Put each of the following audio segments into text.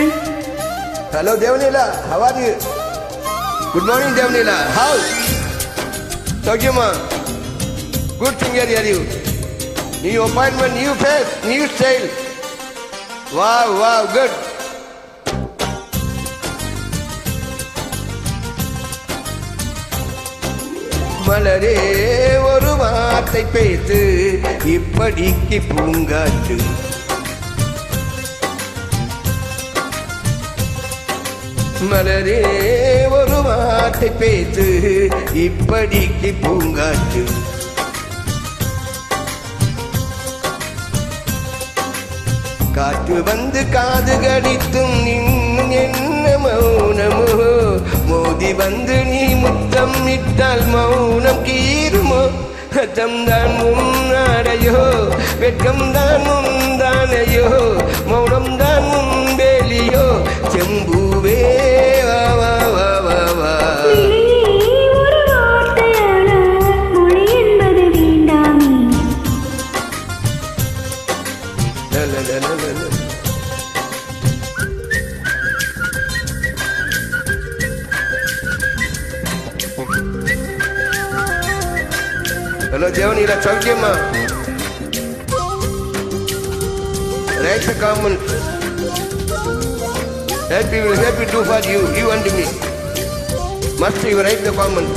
Hello, Devanila. How are you? Good morning, Devanila. How? Sojima. Good singer are you. New appointment, new face, new style. Wow, wow, good. மலரே ஒரு வார்த்தை பேசு இப்படிக்கு பூங்காற்று மலரே ஒரு வார்த்தை பேசு இப்படிக்கு பூங்காற்று காற்று வந்து காது கடித்தும் இன்னும் என்ன மௌனமோ மோதி வந்து நீ முத்தம் இட்டால் மௌனம் கீருமோ அச்சம்தான் முன்னாடையோ வெட்கம்தான் முந்தானையோ மௌனம்தான் முன்பேலியோ செம்பூவே வா வா வா வா வா Hello, Devanila, Chavkema. Write the comment. Happy will happy do for you, you and me. Must you write the comment.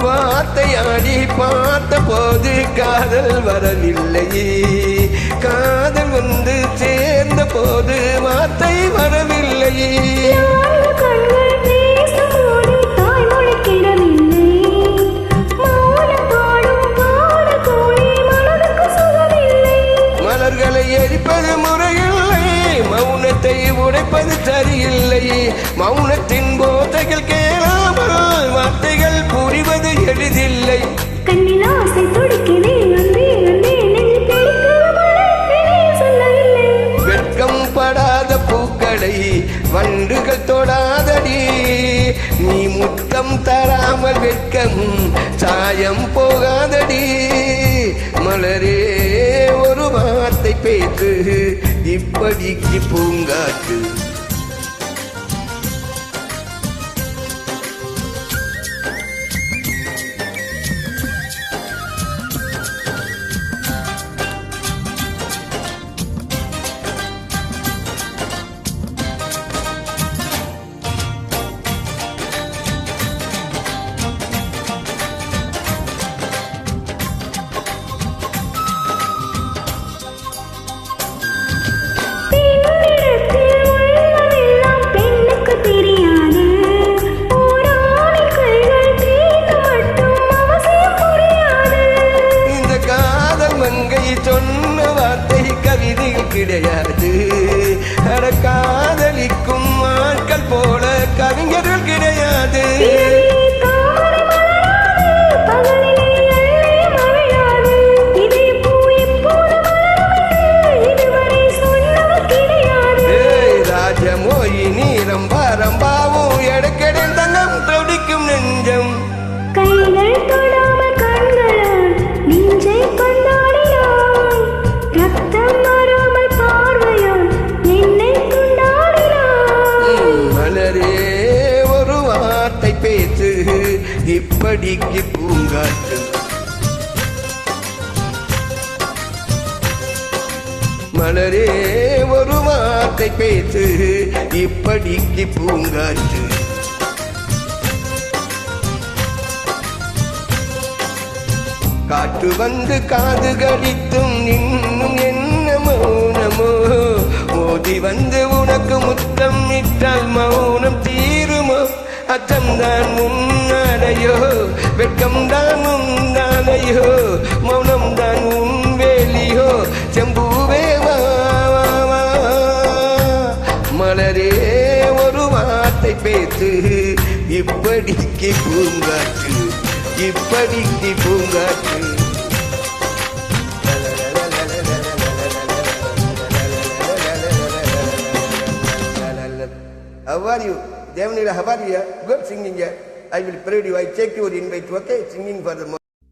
வார்த்தையாடி பார்த்த போது காதல் வரவில்லையே காதல் வந்து சேர்ந்த போது வார்த்தை வரவில்லையே மலர்களை எரிப்பது முறையில்லை மௌனத்தை உடைப்பது சரியில்லை மௌனத்தின் போதைகள் கேளாமல் வார்த்தைகள் புரிவது எளிதில்லை கண்ணில் ஆசை துடிக்குதே அன்பே அன்பே சொல்லவில்லை வெட்கம் படாத பூக்களை வண்டுகள் தொடாதடி நீ முத்தம் தராமல் வெட்கம் சாயம் போகாதடி மலரே ஒரு வார்த்தை பேசு இப்படிக்கு பூங்காற்று சொன்ன வார்த்தை கவிதையில் கிடையாது அட காதலிக்கும் ஆட்கள் போல கவிஞர்கள் கிடையாது ராஜமோயினி ரம்பா ரம்பாவும் எடக்கெடன் தங்கம் துடிக்கும் நெஞ்சம் கைகள் தொடாமல் கண்களால் நெஞ்சை கொண்டாடினான் ரத்தம் வராமல் பார்வையால் என்னை கொண்டாடினான் மலரே ஒரு வார்த்தை பேசு இப்படிக்கு பூங்காற்று மலரே ஒரு வார்த்தை பேசு இப்படிக்கு பூங்காற்று காற்று வந்து காது கடித்தும் இன்னும் என்ன மௌனமோ மோதி வந்து உனக்கு முத்தம் இட்டால் மௌனம் தீருமோ அச்சம்தான் முன்னாடையோ வெட்கம்தான் முந்தானையோ மௌனம்தான் உன் வேலியோ செம்பூவே வா வா வா மலரே ஒரு வார்த்தை பேசு இப்படிக்கு பூங்காற்று இப்படிக்கு பூங்காற்று How are you? Devanila, how are you? Good singing. I will pray you. I take your invite, okay? Singing for the